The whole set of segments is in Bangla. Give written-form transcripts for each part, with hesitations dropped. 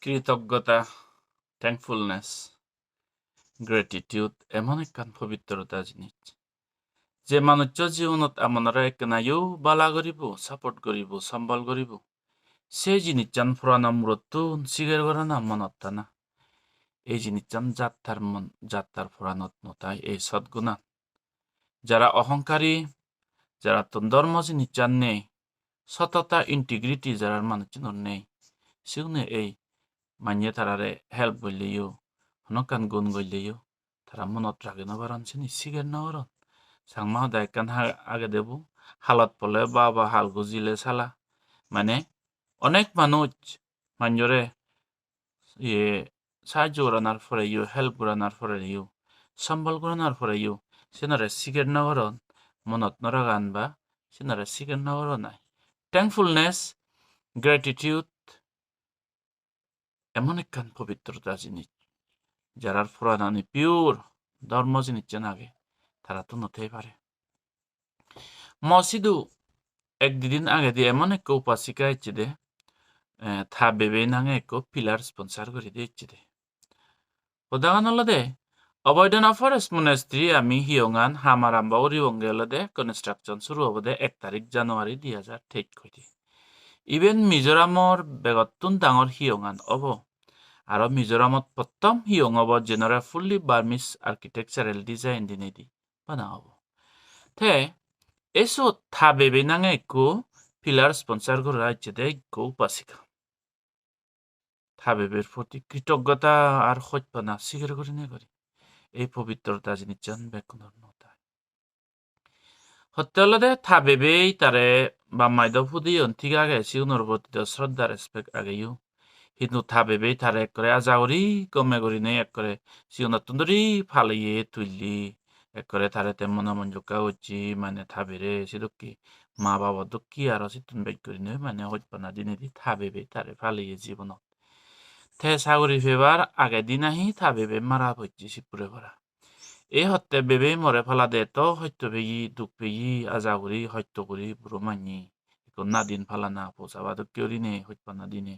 কৃতজ্ঞতা, থ্যাঙ্কফুলনেস, গ্রেটিটিউড এমন একখান পবিত্রতা জিনিস যে মানুষ জীবনত আমনরা একনাইও বালা করিব সাপোর্ট করিব সম্বল করিব সেই জিনিসচান পুরানা মূরতুন সিগের করা না মনত না এই জিনিসচান যাত্রার পুরানত নতাই এই সদ্গুণা যারা অহংকারী যারা তো ধর্ম জিনিসচান নেই সততা ইন্টিগ্রিটি যারা মানুষজনের নেই সেগুলো এই মানিয়ে তারারে হেল্প করলেও হনকান গুণ করলেও তারা মনত রাখে নবারন চিনি সিগের নবরন সাংমা দায়কান আগে দেব হালত পলে বা হাল গুজিলে সালা মানে অনেক মানুষ মানুষরে ইয়ে সাহায্য করানোর পরে হেল্প করানোর পরে সম্বল করানোর পরে সেনারে সিগের নবরন মনত নরাগান বা সেনারে সিগের নবরন নাই থ্যাঙ্কফুলনেস গ্র্যাটিটিউড এমন একখান পবিত্রতা জিনিস যারা পুরানানি পিওর ধর্ম জিনিসছেন আগে তারা তো নতেই পারে মসজিদু একদিন আগে দিয়ে এমন এক উপাসিকা ইচ্ছে দে থা বেবে নাঙে এক পিলার স্পন্সার করে দিয়ে ইচ্ছে দে উদাহরণ হলো দে অবৈধনা ফরেস্ট মনেস্ট্রি আমি হিয়ঙান হামারাম্বা উরিবঙ্গে হলো দে কনস্ট্রাকশন শুরু হবো দে 1 তারিখ জানুয়ারি 2023 কইতে ইভেন মিজোরামর বেগতুন ডাঙর হিয়ঙান অব আর মিজোরামত প্রথম হিয়ং হব যেনরা ফুল্লি বার্মিস আর্কিটেকচারাল ডিজাইন দিনে দি বানা হব তে এসো থা বেবে নাঙে একো পিলার স্পন্সার করে রাজ্যে দে একো উপাসিকা থা বেবের প্রতি কৃতজ্ঞতা আর হইপানা স্বীকার করে নে করি এই পবিত্রতা জিনিস জান বেকুনর নতা হতে হলে দে থা বেবেই তারে বা মাইদ ফুদি অন্তিক আগে সিউনর প্রতি শ্রদ্ধা রেসপেক্ট আগেও কিন্তু থা বেবেই তারে এক করে আজাগরি কমে করি নেই এক করে সিউনার তুন্দরি ফালিয়ে তুললি এক করে তারে তেমন মঞ্জুকা হচ্ছি মানে থা বেরে সিদুকি মা বাবা দুঃখী আর সিতুন বেগ করি নেই মানে হইপানা দিনে দি থা বেবে তারে ফালিয়ে জীবনত থে সাগরি ফেবার আগে দিন আহি থা বেবে মারা হচ্ছি সিপুরে ভরা এই হত্যা বেবে মরে ফেলা দে তো হত্য বেগি দুঃখ বেগি আজাগরি হত্য করি বুড়ো মানি না দিন ফালা না পোষাবা দুঃখী নে হইপানা দিনে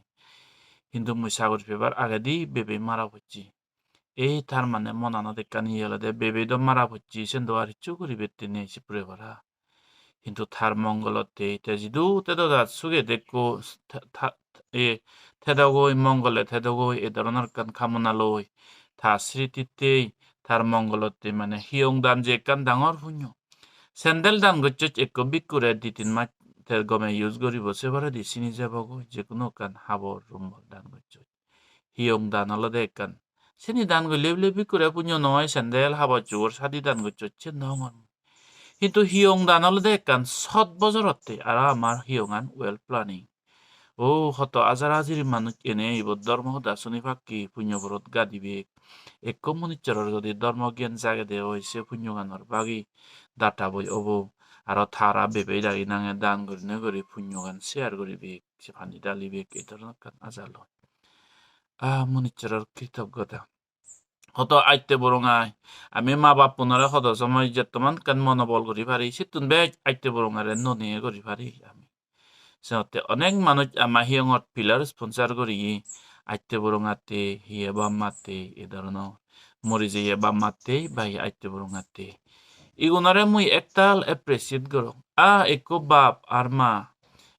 কিন্তু মুই সাগর ফেবার আগে দি বেবে মারা হচ্ছি এই তার মানে মনানো দেখা নিয়ে এলো দে বেবে তো মারা হচ্ছি সেন্দ আর ইচ্ছু করি বেতে নেই সিপুরে ভরা কিন্তু থার মঙ্গলতে তেজিদু তেদ সুগে দেখো এ থেদগই মঙ্গলে থেদগই এ ধরনের কান কামনা লই থা স্মৃতিতেই থার মঙ্গলতে মানে হিয়ং দান যে কান ডাঙর পুণ্য স্যান্ডেল দান গচ্ছ এক বিকুরে দি 3 মাস গমে ইউজ করি বসে বারে দি চিনি যাব যে কোনো কান হাবর রুম দান গচ্ছ হিয়ং দান আলাদা কান চিনি দান গলে বিকুরে পুণ্য নয় স্যান্ডেল হাবর জোর সাদি দান গচ্ছ নঙর কিন্তু হিয়ং দান আলাদা কান 7 বছরতে আর আমার হিয়ঙান ওয়েল প্ল্যানিং ও হত আজার আজির মানুষ এনে ইবত ধর্ম দাসনি ফাঁকি পুণ্যবরত গাদিবেক এক কমিউনিচারর যদি ধর্মজ্ঞান জাগে দে হয়েছে পুণ্যগানর বাগি ডাটা বই অব আর থারা বেবে দাঁড়ি নাঙে দান করি না করি পুণ্যগান শেয়ার করি বেগ সে ফানি ডালি বেগ এই ধরনের কান আজাল মনিচারর কৃতজ্ঞতা হত আইতে বরঙাই আমি মা বাপ পুনরে হত সময় যেতমান কান মনোবল করি পারি সিতুন বে আইতে বরঙারে ননিয়ে করি পারি আমি সিহঁতে অনেক মানুষ আমাৰ হিয়ঙত পিলাৰ স্পন্সাৰ কৰি আইতে বৰঙাতে হিয়ে বাম্মাতে এই ধৰণৰ মৰি যে বাম্মাতে বা আইতে বৰঙাতে ইগুণৰে মই একতাল এপ্ৰিচিয়েট কৰোঁ একো বাপ আর মা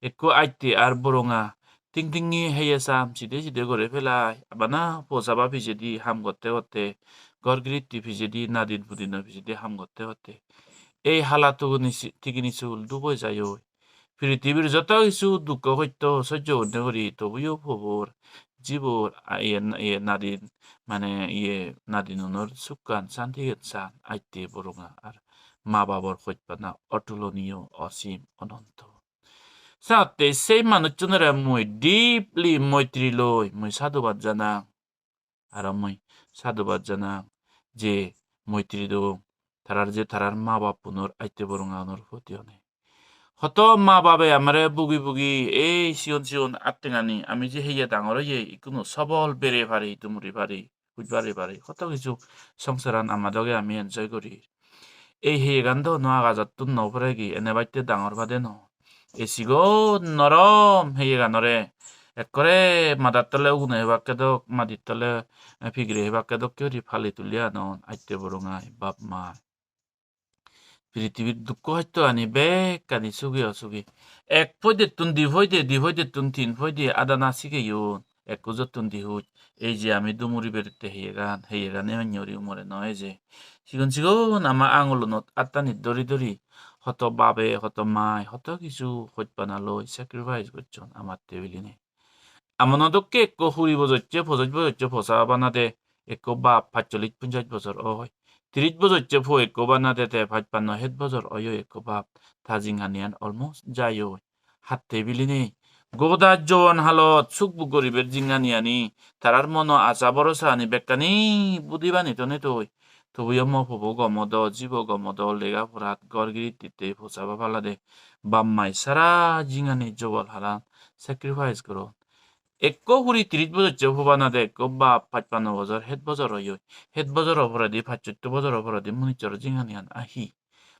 একো আইতে আর বরঙা টিং টিঙি হেয়ে চাম চিদে করে ফেলাই আবানা পচাবা ভিজেদি হাম করতে গড়গিরিটি ভিজেদি নাদিন ফুদিন ভিজেদি হাম করতে এই হালাতো ঠিকি নিচুল ডুবই যায় পৃথিবীর যত কিছু দুঃখ সত্য সহ্য করতে করি তবুও প্রভুর জীবর নাদিন মানে নাদিনর সুকান শান্তি চান আইতে বরঙা আর মা বাবার সত্যনা অতুলনীয় অসীম অনন্ত সাথে সেই মানুষজনের মই ডিপলি মৈত্রী লই মই সাধুবাদ জানা আর মই সাধুবাদ জানা যে মৈত্রী দো তারার মা বাপ পুনর আইতে বরঙা অনর প্রতি অনেক হত মা বাবে আমারে বুগি এই সিয়ন আত্মেঙানি আমি যে হেয়ে ডাঙর কোনো সবল বেড়ে পারি তুমুরি পারি বুঝবারে পারি কত কিছু সংসারান আমাদকে আমি এনজয় করি এই হেয়ে গান তো নোয়া গাজাত তুন নপরে কি এনে বাইতে ডাঙর বাদে ন এসিগো নরম হেয়ে গানরে ekkore madatole une hebakedok maditole figre hebakedok kyori phali tulia non aite borongai bab ma পৃথিবীর দুঃখ হয়তো আনি বেকানি সুগি অসুগি এক ফৈদে তুন দি ফৈদে তুন তিন ফৈদে আদা নাসিকে ইউন এক কুজো তুন দি হুই এই যে আমি দুমুরি বেরোতে হেয়ে গান এমনি উমরে নয় যে সিগুন আমা আঙুল নত আত্মানি দরি দরি হত বাবে হত মাই হত কিছু হইপানা লই স্যাক্রিফাইস করছন আমার টেবিলিনে আমনদকে একো হুরিব জচ্ছে ফজজ বজচ্ছে ফসা বানাতে একো বাপ ৪৫-৫০ বছর অয় ৩০ বছর째 ফো একো বানাতে ৫৫ বছর অয় একো বাপ থাজিংহানিয়ান অলমোস্ট যায়ো হাত টেবিলিনে গোদা জোয়ান হালত সুকবু গরিবের জিংহানিয়ানি তারার মনো আশা ভরসা আনি বেকানি বুদিবানি তো নেতই তবুয় মফবো গমদ জীব গমদ লেগা ফরাত গরগিরি দিতে ফসাবা ফালাদে বাম্মাই সারা জিংহানি জবল হালান স্যাক্রিফাইস করো একো হুরি ৩০ বছর째 후반하되 বা ৫৫ বছর হেড বছর হইয় হেড বছর অপরাধী ৭৫ বছর অপরাধী মুনিচর জিংহানিয়ান আহি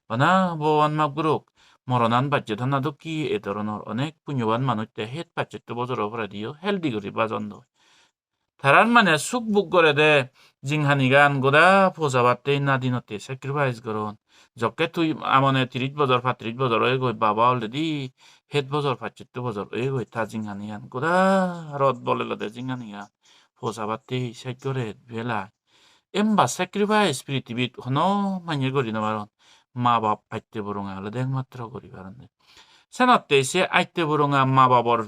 বানা বওয়ান মাগুরক মরণান বাজ্য ধানা দকি এ ধরনের অনেক পুণ্যবান মানুষতে হেড ৭৫ বছর অপরাধীও হেলদি করি বাজন্দ তারার মানে সুখ বুক করে দে জিংহানি গান গোদা ফোসাবাতে নাদিনতে স্যাক্রিফাইস করন যকে তুই আমনে ৩০ বছর ৩৫ বছর হয়ে গই বাবা অলরেডি হেড বছর ৭৫ বছর হয়ে গই তা জিংহানি গান গোদা রদ বলে লদে জিংহানি গান ফোসাবাতে স্যাক্রে বেলা এমবা স্যাক্রিফাইস পৃথিবীত হনো মাইনে করি নবারন মা বাপ আইতে বরঙা হলে একমাত্র করি পারেন সেনাতে সে আইতে বরঙা মা বাবার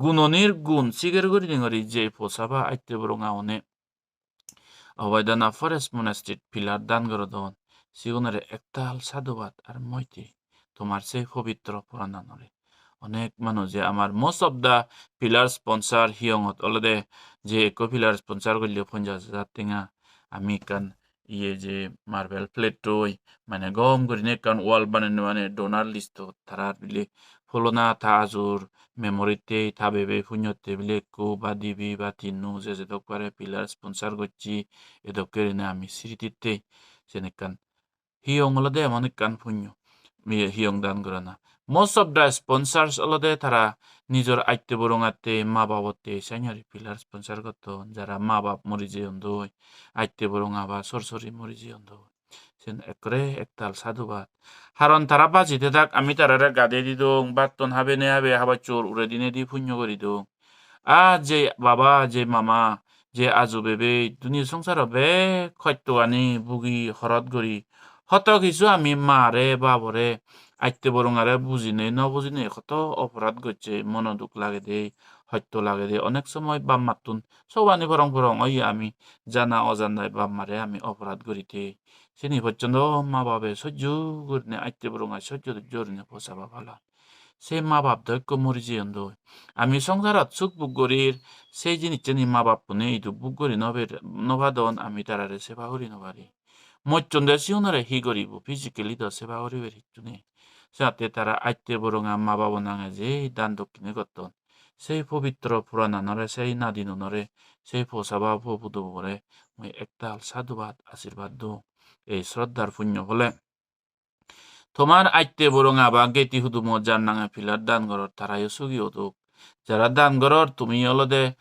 গুণনির গুণ সিগের করি নিঙরি যে ফোসাবা আইতে বরঙা অনে অবৈধনা ফরেস্ট মোনাস্ট্রিট পিলার দান করে দন সিগুনারে একতাল সাধুবাদ আর মইতি তোমার সেই পবিত্র পুরাণানরে অনেক মানুষ যে আমার most of the pillar sponsor হিয়ঙত অলদে যে এক পিলার স্পন্সার করলে ৫০,০০০ টিঙা আমি কান ইয়ে যে মার্বেল প্লেট টই মানে গম করিনে কান ওয়াল বানানো মানে ডোনার লিস্ট তারা বিলে ফলনা তা আজুর মেমোরিতে তা বেবে পুণ্যতে বিলে কো বা দিবি বা তিনু যে দোকারে পিলার স্পন্সার করছি এ দোকারে আমি স্মৃতিতে যেনেকান হিয়ং অলদে এমন কান পুণ্য হিয়ং দান করে না মোস্ট অফ দ্য স্পন্সার্স অলদে তারা নিজের আইতে বরঙাতে মা বাবতে সাইনারি পিলার স্পন্সার করতো যারা মা বাপ মরি যেয়ন দই আইতে বরঙা বা সরসরি মরি যেয়ন দই সেন একরে একতাল সাধুবাদ কারণ তারা বাজিতে থাক আমি তারা গাদে দি দং বাতন হাবে নে হাবে হাবা চোর উড়ে দিনে দি পুণ্য করি দং যে বাবা যে মামা যে আজু বেবে দুনিয়া সংসার বে খৈত্য আনি বুগি হরত গরি হত কিছু আমি মারে বাবরে আইতে বরঙারে বুঝিনে ন বুঝিনে কত অপরাধ করছে মন দুঃখ লাগে দে হত্য লাগে দে অনেক সময় বাম মাতুন সবানি ভরং ভরং ওই আমি জানা অজানায় বাম মারে আমি অপরাধ করিতে সেনি পর্যন্ত মা বাবে সহ্য করিনে আইতে বরঙায় সহ্য জোরিনে পোষাবা ভালো সে মা বাপ দৈক্য মরি যেয়ন দই আমি সংসারত সুখ বুক গরির সেই জিনিস চেনি মা বাপ পুনে ইদু বুক গরি নভাদন আমি তারারে সেবা করি নবারি মচ্চন্দে সিউনরে হি গরিব ফিজিক্যালি দ সেবা করিবের হিচুনে যাতে তারা আইতে বরং মা বাবা নাঙে যে দান দক্ষিণে গতন সেই পবিত্র পুরাণানরে সেই নাদিনরে সেই ফোসাবা ফুদুবরে মই একতাল সাধুবাদ আশীর্বাদ দো এই শ্রদ্ধার পুণ্য হলে তোমার আইতে বরঙা বা গেতি হুদুম যার নাঙে ফিলার দান গরর তারাই সুগি হতুক যারা দান গরর তুমি অলদে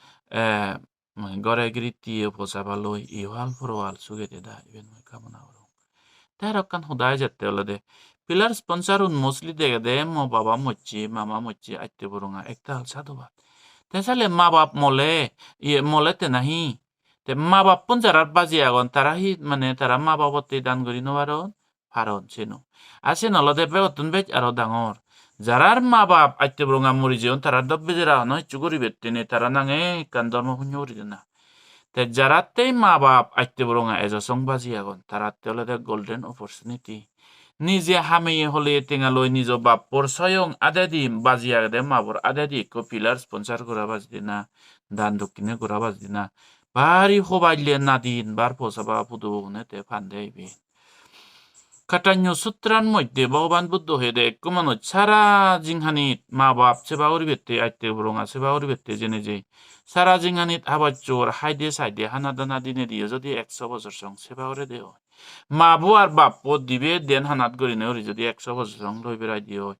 গড়ে গিরিতি ফোসাবা লই ইহাল ফরওয়াল সুগেতে দা ইবেন মই কামনা করো তার অকান হুদায় যেতে অলদে পিলার স্পন্সার মসলি দেখে দে মো বাবা মচ্ছি মামা মচ্ছি আইতে বরঙা একটা হাল সাধুবাদ তেসালে মা বাপ মলে মলে তে নাহি তে মা বাপ পন যারা বাজি আগন তারা হি মানে তারা মা বাবতে দান করি নবারন ফারন সেনো আছে নলদে বে অতুন বেচ আরো ডাঙর যারার মা বাপ আইতে বরঙা মরি যেন তারা দব্বে যারা নয় চুগরি বেতেনে তারা নাঙে কান ধর্ম পুণ্য করি না তে যারাতেই মা বাপ আইতে বরঙা এজসং বাজি আগন তারাতে অলদে গোল্ডেন অপরচুনিটি নিজে হামিয়ে হলে টেঙালই নিজ বাপর স্বয়ং আদাদি বাজি আগে মাবর আদাদি কো পিলার স্পন্সার করা বাজদি না দান দক্ষিণে করা বাজদি না বাড়ি হবাইলে নাদিন বার পোসাবা পুদু তে ফান্দে আইবে কাটান্য সূত্রান মধ্যে ভগবান বুদ্ধ হয়ে দেয় কমানো সারা জিংহানিত মা বাপ সেবা বেতে আইতে বরঙা সেবা বেতে জেনে যে সারা জিংহানিত আবার চোর হাইদে সাইডে হানা দানা দিনে দিয়ে যদি 100 বছর সং সেবা করে দেও মা বউ আর বাপ দিবে দেন হানাত গড়ি নেওরি যদি 100 বছর সং লই বেড়াই দিয়ে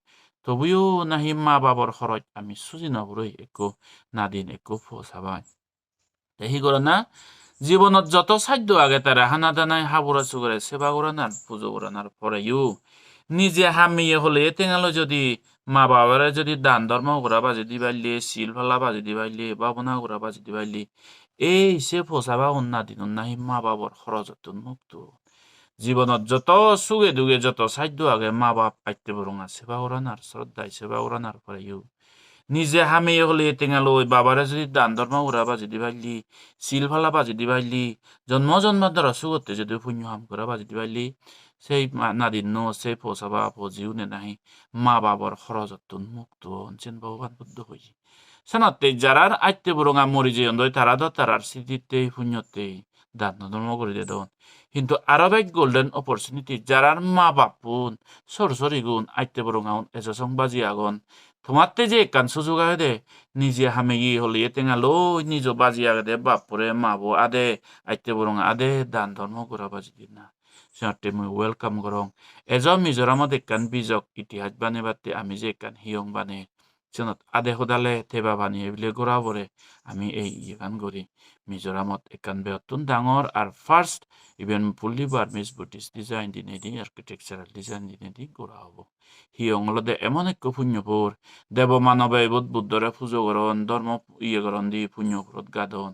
তবুও নাহি মা বাবার খরচ আমি সুজি নবরই একো নাদিন একো ফসাবাই হি করে না জীবনত যত সাধ্য আগে তারা হানা দানায় হাবুরা চুগরে সেবা করানার পুজো করানার পরে নিজে হামিয়ে হলে তেঙালো যদি মা বাবারা যদি দান ধর্ম করা বাজি দিবাইলি শিল ফালা বাজি দিবাইলি বাবনা করা বাজি দিবাইলি এই সে ফসাবা অন্যা দিন নাহি মা বাবার খরচত মুক্ত জীবনত যত সুগে দুগে যত সাধ্য আগে মা বাপ আইতে বরঙা সেবা করানার শ্রদ্ধায় সেবা করানার পরে নিজে হামিয়ে হলে টেঙালো ওই বাবারে যদি দান ধর্ম করা বাজি দিবাইলি শিল ফালা বাজি দিবাইলি জন্ম জন্মান্তর সুগতে যদি পুণ্য হাম করা বাজি দিবাইলি সেই নাদিন নো সেই ফসাবা ফজিও নে নাহি মা বাবার খরচতুন মুক্ত অঞ্চেন ভগবান বুদ্ধ হই সানাতে যারার আইতে বরঙা মরি যে অন্ধই তারা তো তারার স্মৃতিতে পুণ্যতে দান ধর্ম করে দে দন কিন্তু আরো এক গোল্ডেন অপরচুনিটি যারার মা বাপুন সরসরি গুণ আইতে বরঙা এসং বাজি আগন তোমাতে যে কান সুযোগ আগে দে নিজে হামেগি হলি তেঙা লই নিজ বাজি আগে দে বাপরে মাবো আদে আইতে বরং আদে দান ধর্ম করা বাজি দিন না সিহঁতে মই ওয়েলকাম করং এজন মিজোরামত একান বিজক ইতিহাস বানে বাতে আমি যে একান হিয়ং বানে সিহঁত আদে সদালে থেবা বানি এইবুলি গড়া পরে আমি এই ইয়েকান করি মিজোরামত একান বেহতুন ডাঙর আর ফার্স্ট ইভেন ফুল্লি বার্মিজ বুটিস ডিজাইন দিনে দি আর্কিটেকচারাল ডিজাইন দিনে দি গড়া হব হিয়ং হলদে এমন এক পুণ্যপুর দেব মানবে বুদ্ধরে পুজো করন ধর্ম করন দি পুণ্যপুরত গাদন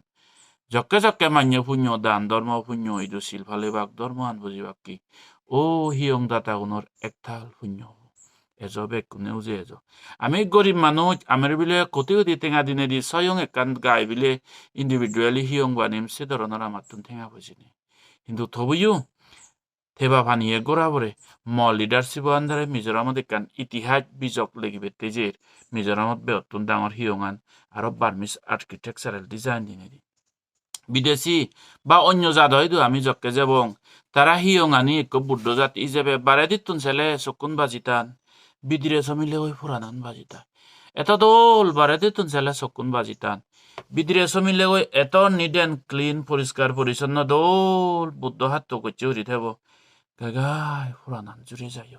জক্কে জক্কে মান্য পুণ্য দান ধর্ম পুণ্য ইদু শিলফালে বাক ধর্ম আন বুঝিবাক কি ও হিয়ং দাতা গুণর একথাল পুণ্য এজো বেক কোনেও যে এজো আমি গরিব মানুষ আমার বিলে কোটি কোটি টেঙা দিনে দি স্বয়ং একান গাই বিলে ইন্ডিভিজুয়ালি হিয়ং বানিম সে ধরনের আমার তুন টেঙা বুঝিনি কিন্তু তবুও থেবা ফানিয়ে গোড়াবরে ম লিডারশিপ আন্ধারে মিজোরামত একান ইতিহাস বিজক লেগিবে তেজের মিজোরামত বেহতুন ডাঙর হিয়ঙান আরো বার্মিস আর্কিটেকচারাল ডিজাইন দিনে দি বিদেশি বা অন্য জাত হয়তো আমি জক্কে যাবং তারা হিয়ঙানি এক বুদ্ধ জাতি হিসেবে বারে দিতুন ছেলে চকুন বাজিতান বিদিরে সমিলে ওই ফুরানান বাজিতান এত দোল বারে দিতুন ছেলে চকুন বাজিতান বিদিরে সমিলে ওই এত নিট অ্যান্ড ক্লিন পরিষ্কার পরিচ্ছন্ন দোল বুদ্ধ হাত তো করছে উড়ি থাকব গাগাই ফুরানান জুড়ে যাই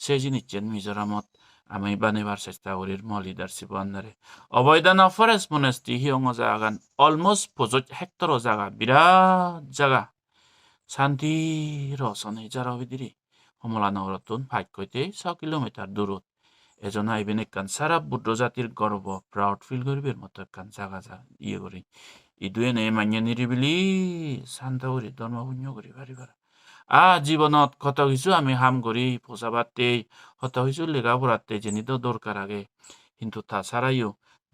সেই জিনিসের মিজোরামত আমি বানিবার চেষ্টা করি ম লিডারশিপ আন্দারে অবৈধানা ফরেস্ট মনেস্টি হিয়ং জাগান অলমোস্ট 50 হেক্টর জায়গা বিরাট জায়গা শান্তি রসনে যারা বিদিরি হমলা নগরতুন 5 কিলোমিটার দূরত এজন আইবেন একখান সারা বুদ্ধ জাতির গর্ব প্রাউড ফিল করিবের মতো একখান জায়গা ইয়ে করি ইদুয়ে নে মান্য নিরিবিলি শান্ত করি ধর্ম পুণ্য করি পারিবার জীবনত কত কিছু আমি হাম করি পোষাবাতে কত কিছু লেখাপড়াতে জেনি তো দরকার আগে কিন্তু তাছাড়াইও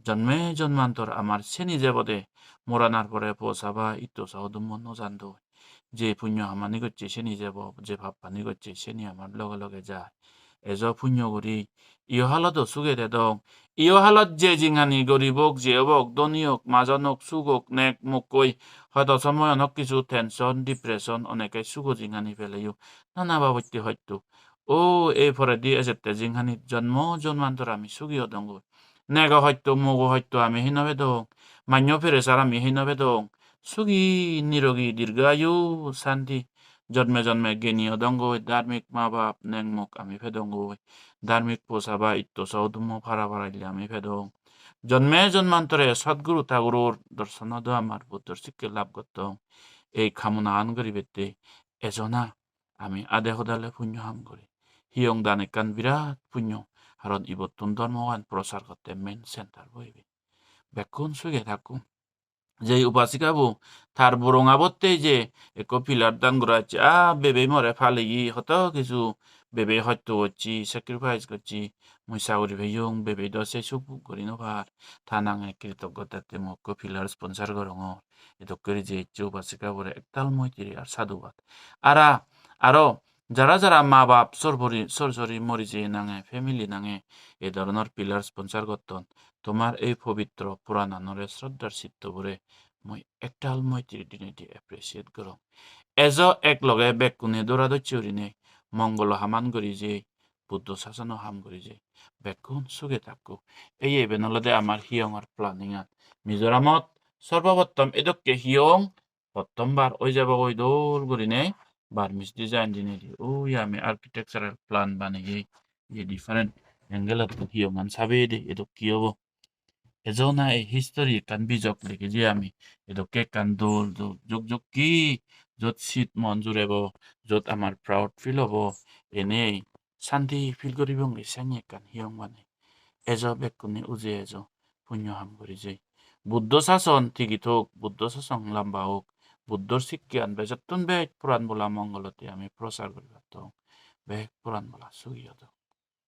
জন্মে জন্মান্তর আমার সে নিজে বদে মরানার পরে পোষাবা ইতো সাহদুম্মন জানতো যে পুণ্য হামানি করছে সে নিজে যে ভাব পানি করছে সে নিয়ে আমার লগে লগে যায় এজ পুণ্য করি ইহহালত সুগে দে দং ইহহালত যে জিঙানি গরিবক যে হবক ধনীয়ক মাজনক সুগক নেক মুকই হয়তো সময় অনেক কিছু টেনশন ডিপ্রেশন অনেকে সুগো জিঙানি ফেলেও নানা বাবত্যি হয়তো ও এই পরে দিয়ে এসেতে জিঙানি জন্ম জন্মান্তর আমি সুগিও দঙ্গ নেগ হয়তো মগো হয়তো আমি হিনবে দং মান্য ফেরেসার আমি হিনবে দং সুগী নিরোগী দীর্ঘায়ু শান্তি জন্মে জন্মে জ্ঞানীয় দঙ্গ ধার্মিক মা বাপ নেংমুখ আমি ফেদঙ্গ ধার্মিক পোষাবা ইত্য সৌধুম ফারা ফারাইলে আমি ফেদং জন্মে জন্মান্তরে সদ্গুরু ঠাকুরর দর্শন দ আমার বুদ্ধর শিক্ষে লাভ করতং এই কামনা আন করিবেতে এজনা আমি আদে সদালে পুণ্য হাম করি হিয়ং দান একান বিরাট পুণ্য কারণ ইবতুন ধর্মগান প্রচার করতে মেন সেন্টার বইবে বেকুন সুগে থাকুন যে উপাসিকাবু তার বরঙাবতেই যে এক পিলার দান করাচ্ছে বেবে মরে ফালে হত কিছু বেবে হয়তো করছি স্যাক্রিফাইস করছি মুই চাকরি ভাইয়ং বেবে দশে সুপ করি নভার থানাঙে কৃতজ্ঞতাতে মোক পিলার স্পন্সার করং এত করে যে ইচ্ছে উপাসিকাবরে একতাল মৈত্রী আর সাধুবাদ আরো যারা যারা মা বাপ সরসরি মরি যে নাঙে ফ্যামিলি নাঙে এ ধরনের পিলার স্পন্সার করতন তোমার এই পবিত্র পুরাণানরে শ্রদ্ধার চিত্ত ভরে মই একটাল মৈত্রী দিনেটি এপ্রিসিয়েট করং এজ এক লগে বেকুনে দৌড়াদৌড় চিউরিনে মঙ্গল হামান করি যে বুদ্ধ শাসন হাম করি যে বেকুন সুগে থাকু এই এবেনলদে আমার হিয়ংর প্ল্যানিং আন মিজোরামত সর্বপ্রথম এদকে হিয়ং প্রথমবার ওই যাব ওই দৌড় করিনে বার্মিস ডিজাইন দিনে ওই আমি আর্কিটেকচারাল প্ল্যান বানিয়ে different enggelat hiyoman sabede edo kiyobo. Ezona e history kan bijok leke je ami edo ke kan dol dol jok ki jot sit monjurebo jot amar proud feel hobo ene শান্তি ফিল কৰিব ইচ্ছানি একান হিয়ং মানে এজ বেকুনি উজে এজ পুণ্য হাম কৰি যে বুদ্ধ শাসন ঠিকই থোক বুদ্ধ শাসন লাম্বা হোক বুদ্ধর শিক্ষান বেজতুন বেগ পুরাণ বলা মঙ্গলতে আমি প্রচার করিবার তো বেগ পুরাণ বলা সুগিয়ত